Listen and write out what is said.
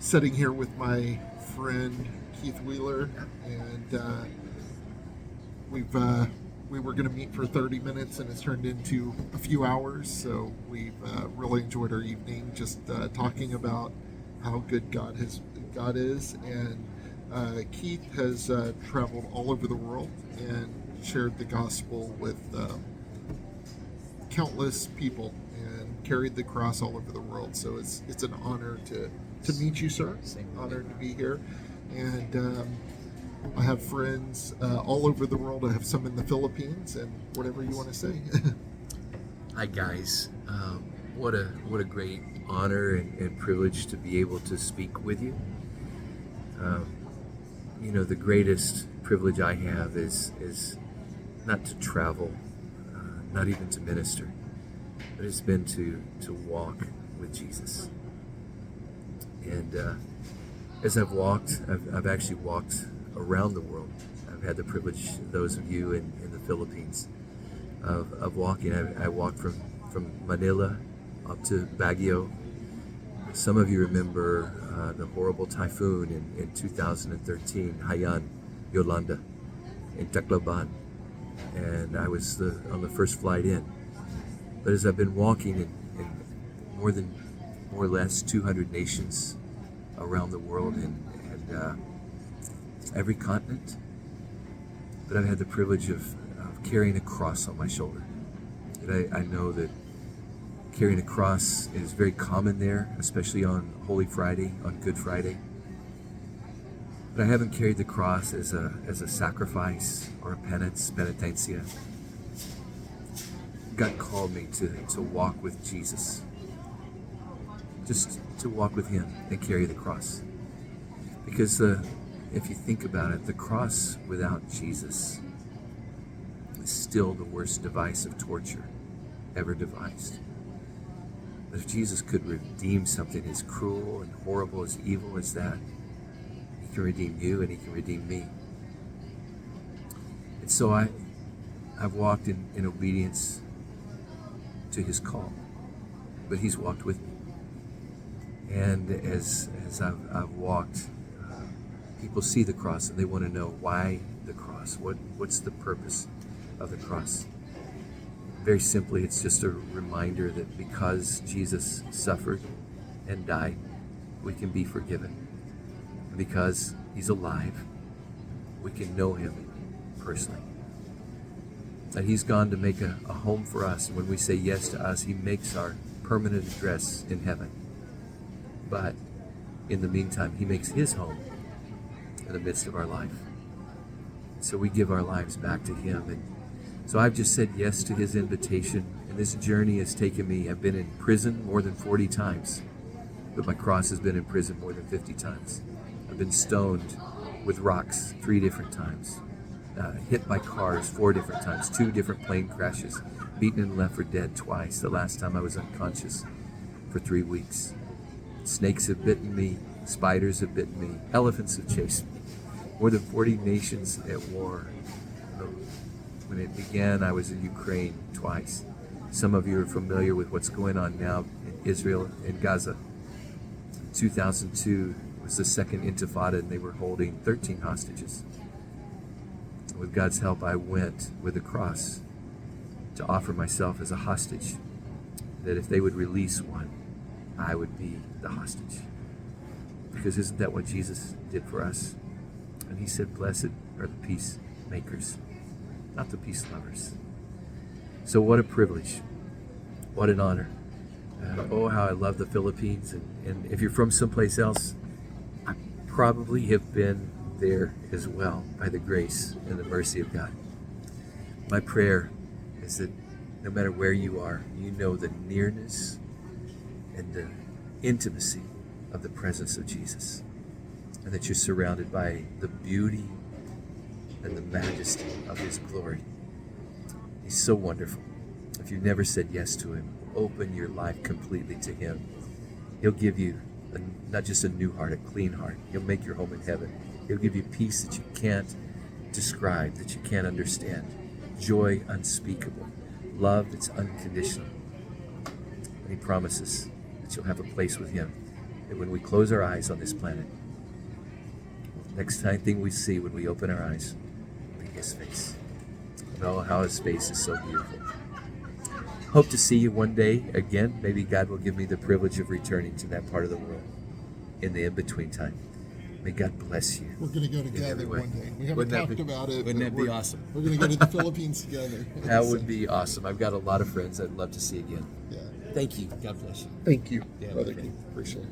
sitting here with my friend Keith Wheeler, and we've we were going to meet for 30 minutes, and it's turned into a few hours. So we've really enjoyed our evening, just talking about how good God is, and Keith has traveled all over the world and shared the gospel with countless people and carried the cross all over the world. So it's an honor to meet you, sir. Honored to be here, and I have friends all over the world. I have some in the Philippines, and whatever you want to say. Hi guys, what a great honor and privilege to be able to speak with you. The greatest privilege I have is not to travel, not even to minister, but it's been to walk with Jesus. And as I've walked, I've actually walked around the world. I've had the privilege, those of you in the Philippines, of walking. I walked from Manila up to Baguio. Some of you remember the horrible typhoon in 2013, Haiyan, Yolanda, in Tacloban. And I was on the first flight in. But as I've been walking in more or less 200 nations around the world, and every continent, but I've had the privilege of carrying a cross on my shoulder. And I know that carrying a cross is very common there, especially on Holy Friday, on Good Friday. But I haven't carried the cross as a sacrifice or a penitencia. God called me to walk with Jesus, just to walk with Him and carry the cross. Because if you think about it, the cross without Jesus is still the worst device of torture ever devised. But if Jesus could redeem something as cruel and horrible, as evil as that, He can redeem you and He can redeem me. And so I've walked in obedience to His call, but He's walked with me. And as I've walked, people see the cross and they want to know why the cross. What's the purpose of the cross? Very simply, it's just a reminder that because Jesus suffered and died, we can be forgiven. And because He's alive, we can know Him personally. That He's gone to make a home for us. And when we say yes to us, He makes our permanent address in heaven. But in the meantime, He makes His home in the midst of our life. So we give our lives back to Him. And so I've just said yes to His invitation. And this journey has taken me, I've been in prison more than 40 times. But my cross has been in prison more than 50 times. I've been stoned with rocks 3 different times. Hit by cars 4 different times. 2 different plane crashes. Beaten and left for dead twice. The last time I was unconscious for 3 weeks. Snakes have bitten me. Spiders have bitten me. Elephants have chased me. More than 40 nations at war. When it began, I was in Ukraine twice. Some of you are familiar with what's going on now in Israel and Gaza. 2002 was the second intifada, and they were holding 13 hostages. With God's help, I went with a cross to offer myself as a hostage, that if they would release one, I would be the hostage. Because isn't that what Jesus did for us? And He said, blessed are the peacemakers, not the peace lovers. So what a privilege. What an honor. Oh, how I love the Philippines. And if you're from someplace else, I probably have been there as well by the grace and the mercy of God. My prayer is that no matter where you are, you know the nearness and the intimacy of the presence of Jesus, and that you're surrounded by the beauty and the majesty of His glory. He's so wonderful. If you've never said yes to Him, open your life completely to Him. He'll give you not just a new heart, a clean heart. He'll make your home in heaven. He'll give you peace that you can't describe, that you can't understand. Joy unspeakable. Love that's unconditional. And He promises that you'll have a place with Him that when we close our eyes on this planet, next thing we see when we open our eyes will be his face. And oh, how his face is so beautiful. Hope to see you one day again. Maybe God will give me the privilege of returning to that part of the world in the in-between time. May God bless you. We're going to go together every way. one day. We haven't Wouldn't that talked be- about it. Wouldn't but that be we're- awesome? We're going to go to the Philippines together. That would be awesome. I've got a lot of friends I'd love to see again. Yeah. Thank you. God bless you. Thank you, Yeah, Brother my Keith. Appreciate it.